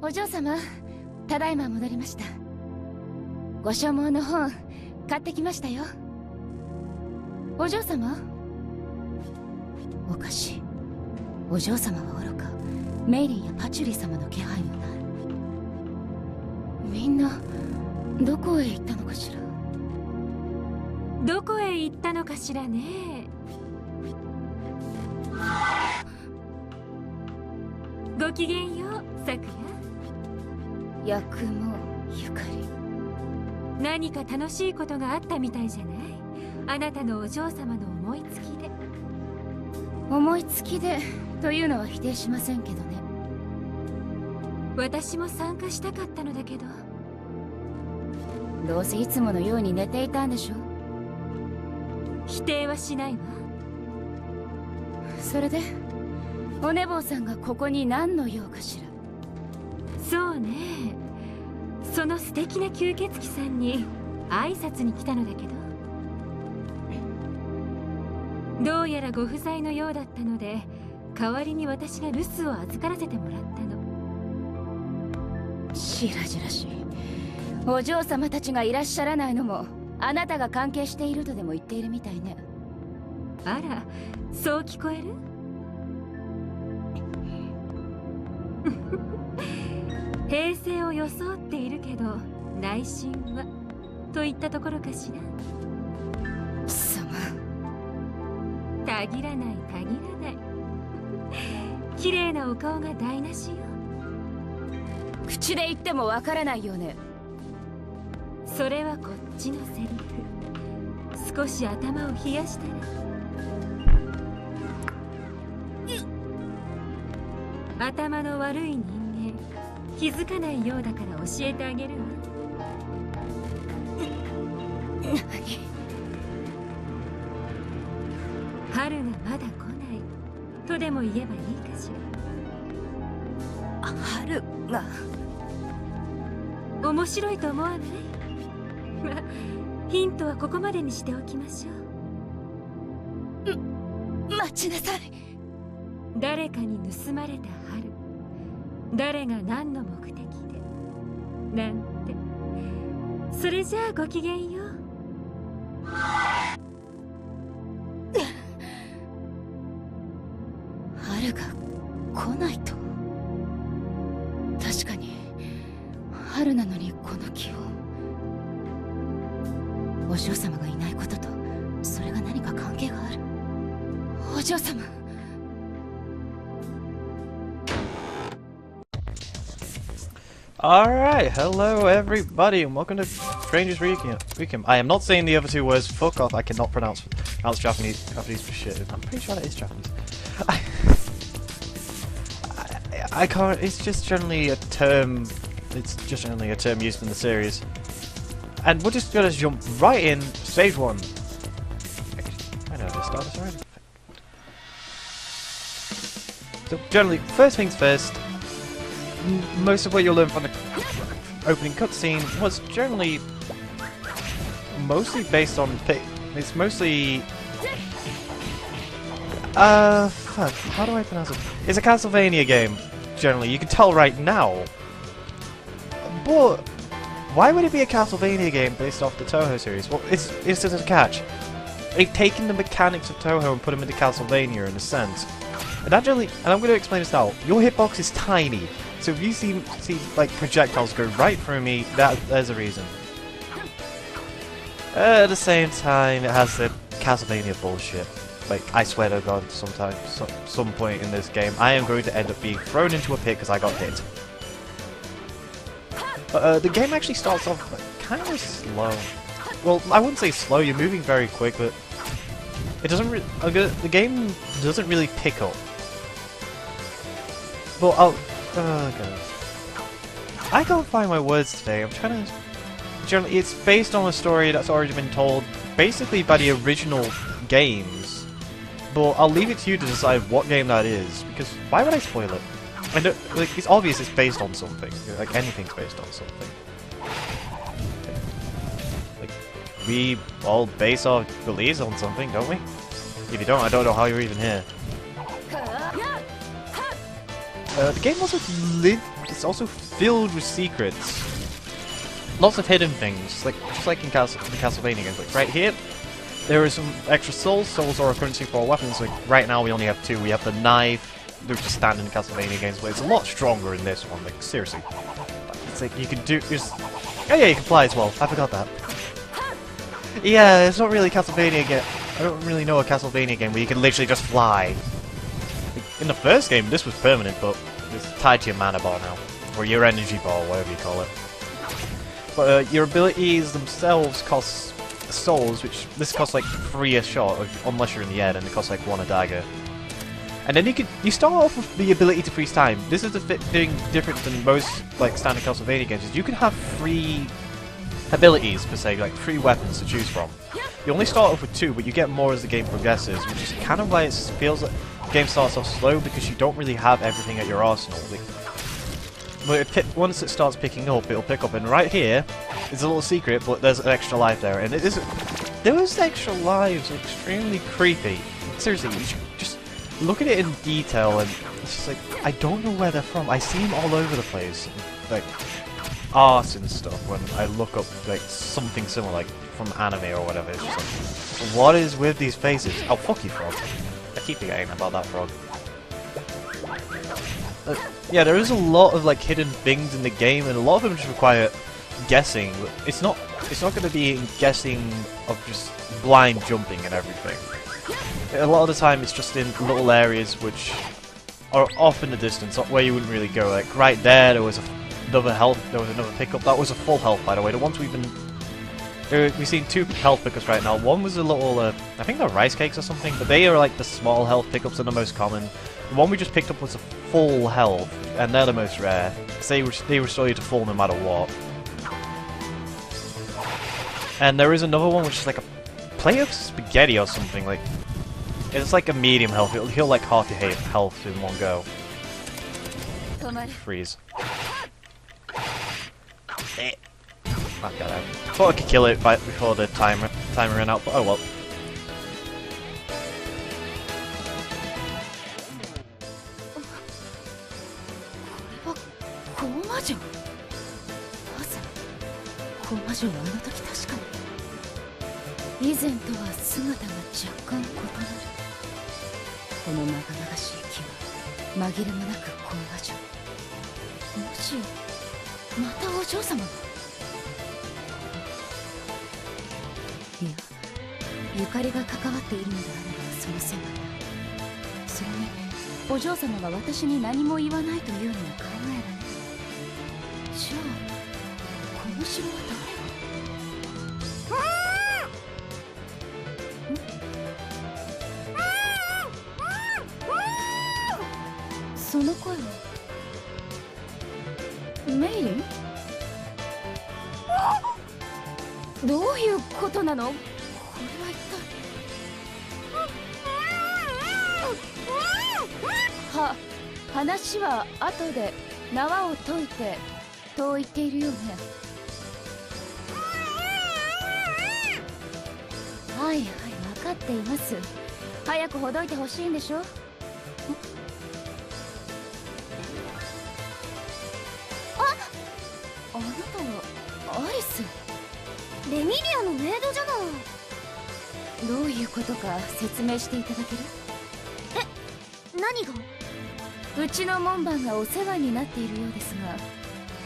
お嬢様、ただいま戻りました。ご所望の本買ってきましたよ。お嬢様？おかしい。お嬢様はおろか、メイリンやパチュリー様の気配もない。みんなどこへ行ったのかしら。どこへ行ったのかしらね。ごきげんよう、さくや。八雲ゆかり。何か楽しいことがあったみたいじゃない。あなたのお嬢様の思いつきで。思いつきでというのは否定しませんけどね。私も参加したかったのだけど。どうせいつものように寝ていたんでしょ。否定はしないわ。それでお寝坊さんがここに何の用かしら。そうね、その素敵な吸血鬼さんに挨拶に来たのだけど、どうやらご不在のようだったので、代わりに私が留守を預からせてもらったの。しらじらしい。お嬢様たちがいらっしゃらないのもあなたが関係しているとでも言っているみたいね。あら、そう聞こえる？平静を装っているけど内心はといったところかしら。様、たぎらないたぎらない。綺麗なお顔が台無しよ。口で言ってもわからないよね。それはこっちのセリフ。少し頭を冷やしたら。頭の悪い人間気づかないようだから教えてあげるわ。春がまだ来ないとでも言えばいいかしら。春が面白いと思わない？ま、ヒントはここまでにしておきましょう。待ちなさい。誰かに盗まれた春、誰が何の目的でなんて。それじゃあごきげんよう。春が来ないと。確かに春なのにこの気温。お嬢様がいないこととそれが何か関係がある。お嬢様。Alright, hello everybody and welcome to Stranger's Requiem. I am not saying the other two words, fuck off, I cannot pronounce Japanese for shit. I'm pretty sure that is Japanese. I can't, it's just generally a term used in the series. And we're just gonna jump right in, stage one. I know this start this already. So generally, first things first, most of what you'll learn from the opening cutscene was generally mostly based on it's mostly fuck, how do I pronounce it? It's a Castlevania game, generally, you can tell right now. But why would it be a Castlevania game based off the Toho series? Well, it's just a catch. They've taken the mechanics of Toho and put them into Castlevania in a sense. And I'm going to explain this now. Your hitbox is tiny. So if you see like projectiles go right through me, there's a reason. At the same time, it has the Castlevania bullshit. Like, I swear to God, some point in this game, I am going to end up being thrown into a pit because I got hit. The game actually starts off kind of slow. Well, I wouldn't say slow. You're moving very quick, but it doesn't. The game doesn't really pick up. But God. I can't find my words today. I'm trying to. Generally, it's based on a story that's already been told, basically by the original games. But I'll leave it to you to decide what game that is, because why would I spoil it? I know, like, it's obvious it's based on something. Like, anything's based on something. Like, we all base our beliefs on something, don't we? If you don't, I don't know how you're even here. The game also it's also filled with secrets. Lots of hidden things, like just like in the Castlevania games. Like right here, there are some extra souls. Souls are a currency for our weapons. Like right now, we only have 2. We have the knife, which is standard in Castlevania games, but it's a lot stronger in this one. Like seriously, it's like you can do. Oh yeah, you can fly as well. I forgot that. Yeah, it's not really a Castlevania game. I don't really know a Castlevania game where you can literally just fly. Like, in the first game, this was permanent, but it's tied to your mana bar now, or your energy bar, whatever you call it. But your abilities themselves cost souls, which this costs like 3 a shot, unless you're in the air, and it costs like 1 a dagger. And then you start off with the ability to freeze time. This is the thing different than most like standard Castlevania games. Is you can have 3 abilities per se, like 3 weapons to choose from. You only start off with 2, but you get more as the game progresses, which is kind of why it feels like the game starts off slow because you don't really have everything at your arsenal. Like, but once it starts picking up, it'll pick up, and right here is a little secret, but there's an extra life there, and those extra lives are extremely creepy. Seriously, you should just look at it in detail, and it's just like, I don't know where they're from. I see them all over the place, like art and stuff, when I look up like something similar, like from anime or whatever. It's just like, what is with these faces? Oh, fuck you, frog. I keep forgetting about that frog. Yeah, there is a lot of like hidden things in the game, and a lot of them just require guessing. It's not going to be guessing of just blind jumping and everything. A lot of the time, it's just in little areas which are off in the distance, where you wouldn't really go. Like right there was another health. There was another pickup. That was a full health, by the way. The ones we've seen 2 health pickups right now. One was a little, I think they're rice cakes or something, but they are like the small health pickups are the most common. The one we just picked up was a full health, and they're the most rare. They restore you to full no matter what. And there is another one which is like a plate of spaghetti or something. Like it's like a medium health. It'll heal like half your health in one go. Freeze. That got out. Thought I could kill it before the timer ran out, but oh well. Koumajou. コマジュはあの時確かに以前とは姿が若干異なる。このまがましい気は紛れもなくコマジュ。もしまたお嬢様が。いや、ゆかりが関わっているのであればその線はない。それにお嬢様が私に何も言わないというのは考えられない。じゃあこの城は誰が？その声はメイリン？どういうことなの？これは一体話は後で縄を解いてと言っているよね。はいはい、分かっています。早くほどいてほしいんでしょ。あなたはアリス。レミリアのメイドじゃない。どういうことか説明していただける？え、何が？うちの門番がお世話になっているようですが、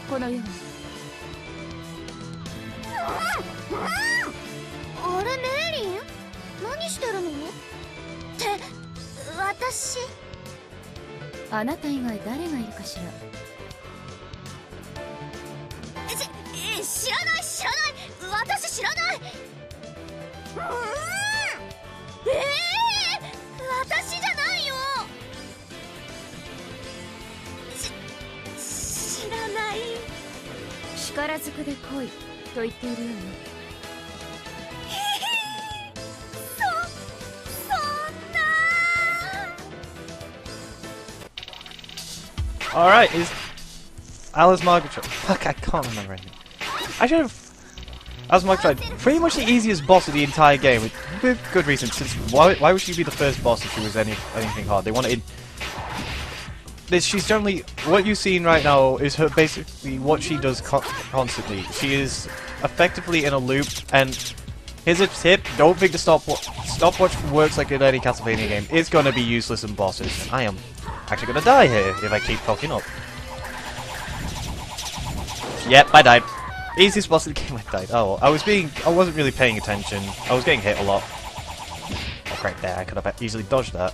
このように。あれメイリン？何してるの？って私。あなた以外誰がいるかしら？知らない知らない、私知らない。私じゃないよ。知らない。力ずくで来いと言っているよね。そんな。Alright, is Alice Margaret. Fuck, I can't remember anything. I should have. Alice Margaret, pretty much the easiest boss of the entire game, with good reason. Since why would she be the first boss if she was anything hard? They wanted she's generally, what you've seen right now is her basically what she does constantly. She is effectively in a loop, and here's a tip: don't think the stopwatch works like in any Castlevania game. It's gonna be useless in bosses. And I am actually gonna die here if I keep fucking up. Yep, I died. Easiest boss of the game, I died. Oh, I wasn't really paying attention. I was getting hit a lot. Oh, right there, I could have easily dodged that.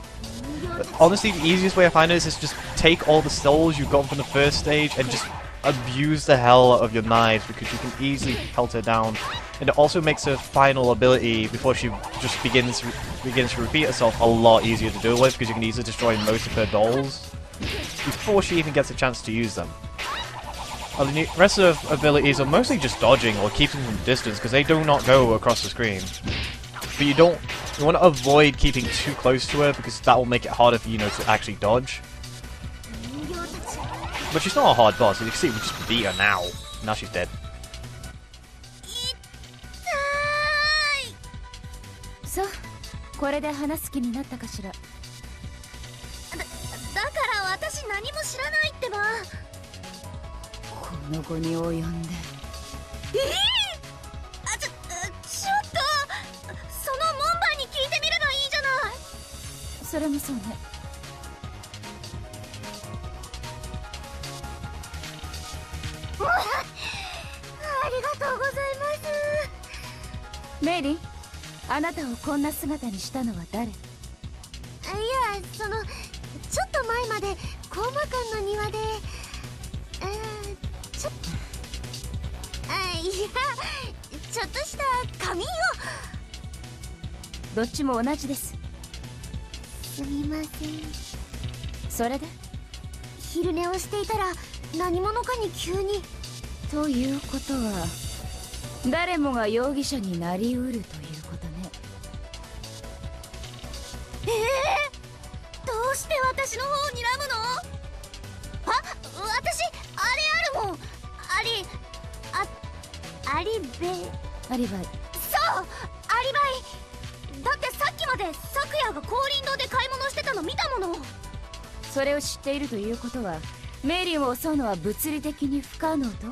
But honestly, the easiest way I find it is just take all the souls you've gotten from the first stage and just abuse the hell out of your knives, because you can easily pelt her down. And it also makes her final ability, before she just begins to repeat herself, a lot easier to deal with, because you can easily destroy most of her dolls before she even gets a chance to use them. The rest of abilities are mostly just dodging or keeping them distance, because they do not go across the screen. But you want to avoid keeping too close to her, because that will make it harder for you to actually dodge. But she's not a hard boss, as you can see, we just beat her now. Now she's dead. So, これで話す気になったかしら。だから私何も知らないってば。この後に及んで。ちょっとその門番に聞いてみるのいいじゃない。それもそうね。ありがとうございます。メイリン、あなたをこんな姿にしたのは誰？いや、ちょっと前までコウマ館の庭で、ちょっとした仮眠を。どっちも同じです。すみません。それで？昼寝をしていたら何者かに急に。ということは、誰もが容疑者になりうるということね。どうして私の方を睨むの？私あれあるもん。アリバイ。そう、アリバイ。だってさっきまで昨夜が高林堂で買い物してたの見たもの。それを知っているということは、メイリンを襲うのは物理的に不可能と？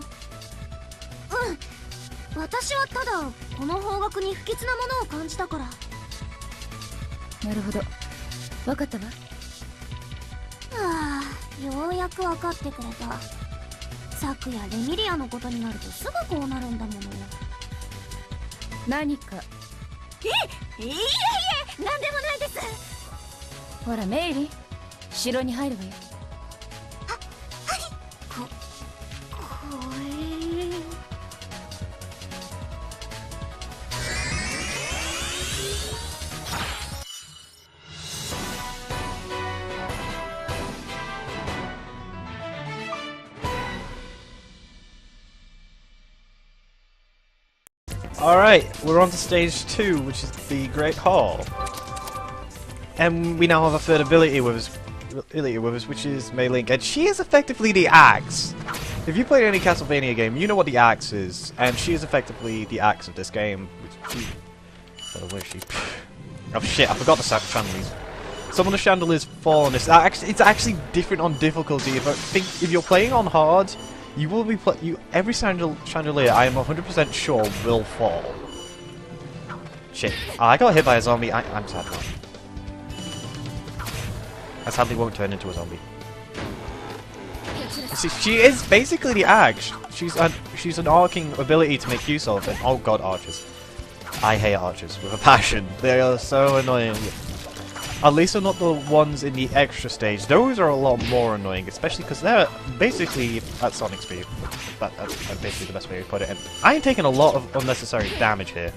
私はただこの方角に不吉なものを感じたから。なるほど、分かったわ。ようやく分かってくれた。昨夜レミリアのことになるとすぐこうなるんだもの。何か？いえ、なんでもないです。ほらメイリン、城に入るわよ。はい。これ。Alright, we're on to stage 2, which is the Great Hall. And we now have a third ability with us, which is Mei Link. And she is effectively the axe. If you played any Castlevania game, you know what the axe is. And she is effectively the axe of this game. Where is she? Oh shit, I forgot the chandeliers. Some of the chandeliers fall on this. It's actually different on difficulty. If you're playing on hard, you will be every chandelier, I am 100% sure, will fall. Shit. Oh, I got hit by a zombie. I'm sad now. I sadly won't turn into a zombie. See, she is basically the axe. She's an arcing ability to make use of. And oh god, archers. I hate archers with a passion. They are so annoying. At least they're not the ones in the extra stage. Those are a lot more annoying, especially because they're basically at Sonic speed. That's basically the best way to put it. And I am taking a lot of unnecessary damage here.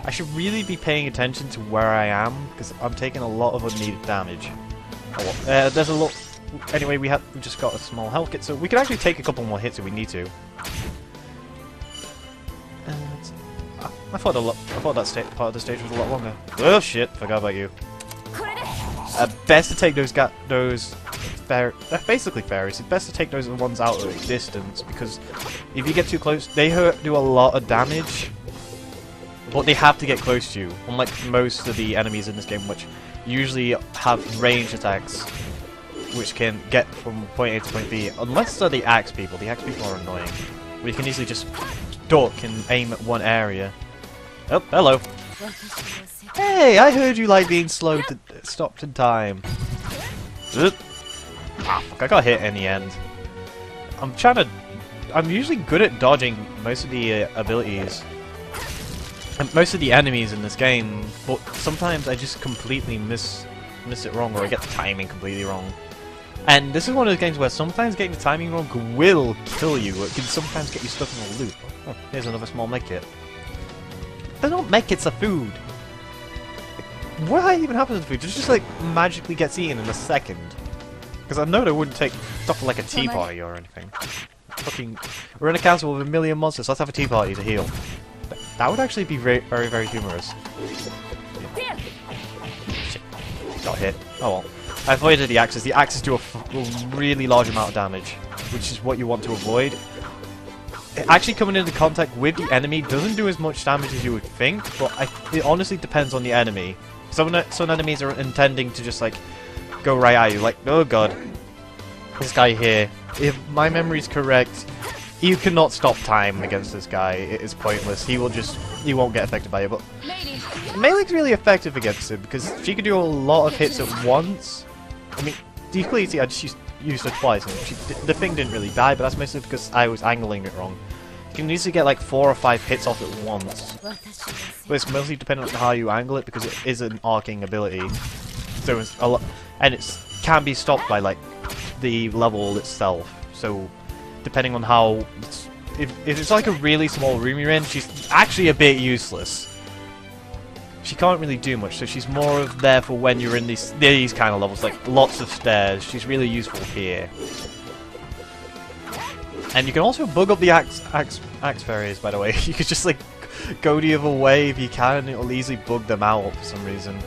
I should really be paying attention to where I am, because I'm taking a lot of unneeded damage. Oh, well, there's a lot. Anyway, we just got a small health kit, so we can actually take a couple more hits if we need to. I thought that part of the stage was a lot longer. Oh shit! Forgot about you. Best to take those they're basically fairies. It's best to take those ones out of a distance, because if you get too close, they do a lot of damage. But they have to get close to you, unlike most of the enemies in this game, which usually have range attacks, which can get from point A to point B, unless they're the axe people. The axe people are annoying. Where you can easily just duck and aim at one area. Oh, hello. Hey, I heard you like being stopped in time. Ah, fuck, I got hit in the end. I'm usually good at dodging most of the abilities. And most of the enemies in this game, but sometimes I just completely miss it wrong, or I get the timing completely wrong. And this is one of those games where sometimes getting the timing wrong will kill you. It can sometimes get you stuck in a loop. Oh, here's another small medkit. They're not medkits, are food. What even happens to food? It just like magically gets eaten in a second. Because I know they wouldn't take stuff like a tea party or anything. Fucking, we're in a castle with a million monsters. Let's have a tea party to heal. That would actually be very, very, very humorous. Shit. Got hit. Oh well. I avoided the axes. The axes do a really large amount of damage, which is what you want to avoid. Actually coming into contact with the enemy doesn't do as much damage as you would think, but it honestly depends on the enemy. Some enemies are intending to just like go right at you, like, oh god. This guy here, if my memory is correct, you cannot stop time against this guy. It is pointless. He won't get affected by it, but Melee's really effective against him because she can do a lot of hits at once. I mean, you clearly see I just used her twice and the thing didn't really die, but that's mostly because I was angling it wrong. You can easily get like 4 or 5 hits off at once. But it's mostly dependent on how you angle it because it is an arcing ability. So it's a lot, and it can be stopped by like the level itself. So depending on how, if it's like a really small room you're in, she's actually a bit useless. She can't really do much, so she's more of there for when you're in these kind of levels, like lots of stairs. She's really useful here. And you can also bug up the axe fairies, by the way. You could just like go the other way if you can, and it'll easily bug them out for some reason.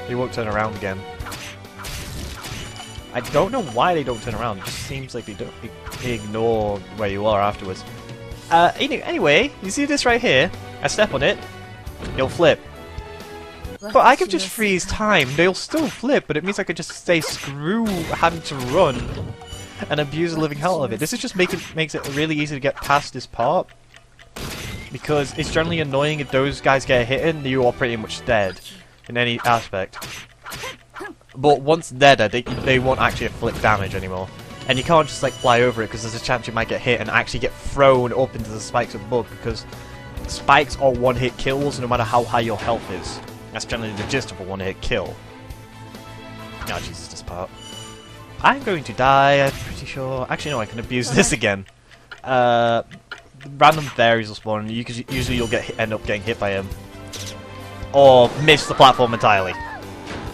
They won't turn around again. I don't know why they don't turn around. It just seems like they ignore where you are afterwards. Anyway, you see this right here? I step on it, it'll flip. But I could just freeze time. They'll still flip, but it means I could just say screw having to run and abuse the living hell of it. This is just makes it really easy to get past this part, because it's generally annoying if those guys get hit and you are pretty much dead in any aspect. But once they're dead, they won't actually inflict damage anymore. And you can't just like fly over it because there's a chance you might get hit and actually get thrown up into the spikes above, because spikes are one-hit kills no matter how high your health is. That's generally the gist of a one-hit kill. Oh Jesus, this part. I'm going to die, I'm pretty sure. Actually no, I can abuse this again. Random fairies will spawn and usually you'll end up getting hit by him. Or miss the platform entirely.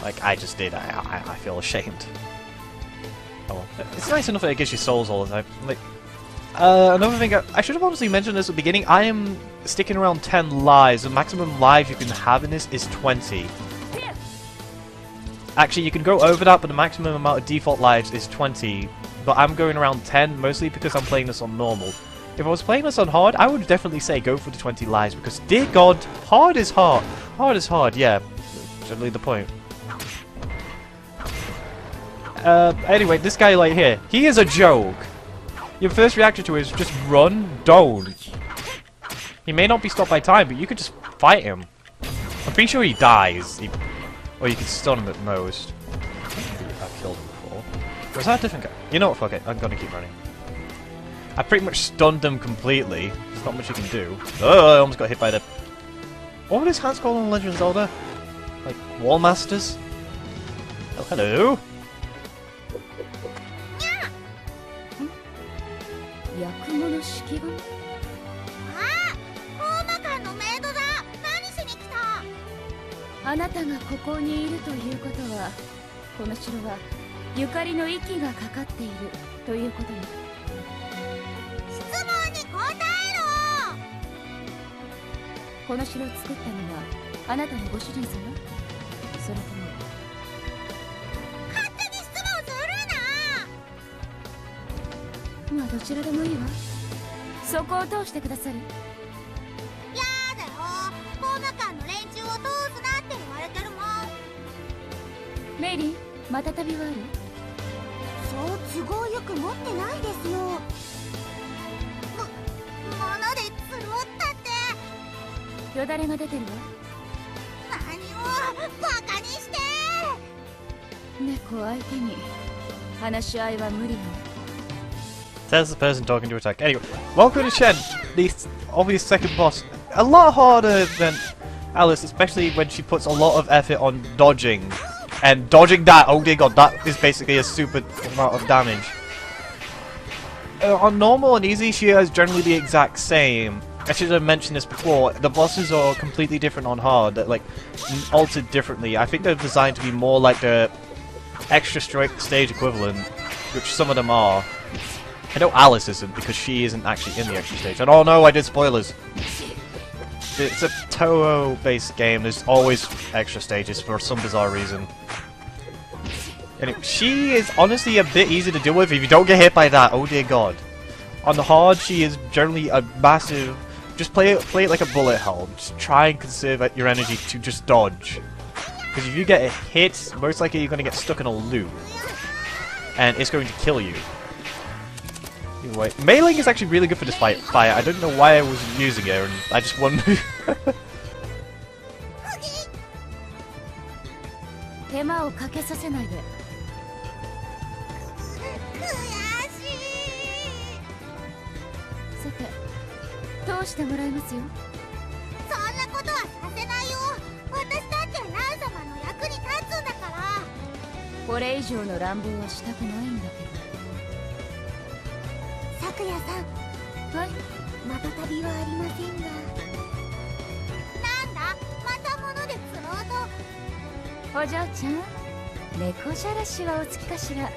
Like I just did. I feel ashamed. Oh well. It's nice enough that it gives you souls all the time. Like, another thing, I should have honestly mentioned this at the beginning. I am sticking around 10 lives. The maximum lives you can have in this is 20. Actually, you can go over that, but the maximum amount of default lives is 20. But I'm going around 10, mostly because I'm playing this on normal. If I was playing this on hard, I would definitely say go for the 20 lives, because dear god, hard is hard. Hard is hard, yeah. Generally the point. Anyway, this guy right here, he is a joke. Your first reaction to it is just run, don't. He may not be stopped by time, but you could just fight him. I'm pretty sure he dies. Or you can stun him at most. I've killed him before. Was that a different guy? You know what, fuck it, I'm gonna keep running. I pretty much stunned him completely. There's not much you can do. Oh, I almost got hit by the... What were his hands called in Legend of Zelda? Like, Wall Masters? Oh, hello. メイリン、また旅はある？そう都合よく持ってないですよ。物で釣ろうったってよだれが出てるわ。何をバカにして。猫相手に話し合いは無理よ。 Says the person talking to attack. Anyway, welcome to Shen, the obvious second boss. A lot harder than Alice, especially when she puts a lot of effort on dodging. And dodging that, oh dear god, that is basically a super amount of damage. On normal and easy, she is generally the exact same. I should have mentioned this before, the bosses are completely different on hard, like, altered differently. I think they're designed to be more like the extra stage equivalent, which some of them are. I know Alice isn't, because she isn't actually in the extra stage. And oh no, I did spoilers! It's a Toho-based game, there's always extra stages for some bizarre reason. Anyway, she is honestly a bit easy to deal with if you don't get hit by that, oh dear god. On the hard, she is generally a massive... Just play it like a bullet hell. Just try and conserve your energy to just dodge. Because if you get hit, most likely you're going to get stuck in a loop. And it's going to kill you. Anyway, meleeing is actually really good for this fight. I don't know why I was using it, and I just won. 手間をかけさせないで。悔しい。さて、通してもらいますよ。そんなことはさせないよ。私だってラン様の役に立つんだから。これ以上の乱暴はしたくないんだけど。咲夜さん、はい。また旅はありませんが。なんだ、また物で釣ろうと。お嬢ちゃん、猫じゃらしはおつきかしら。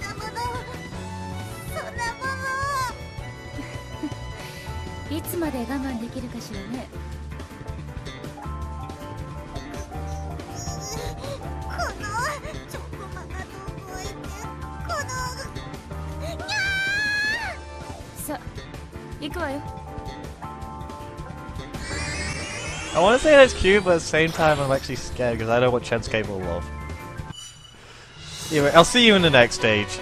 そんなものいつまで我慢できるかしらね。このチョコマがどこへ行ってこのにゃー。さあ、行くわよ。I want to say that's cute, but at the same time I'm actually scared because I know what Shen's capable of. Anyway, I'll see you in the next stage.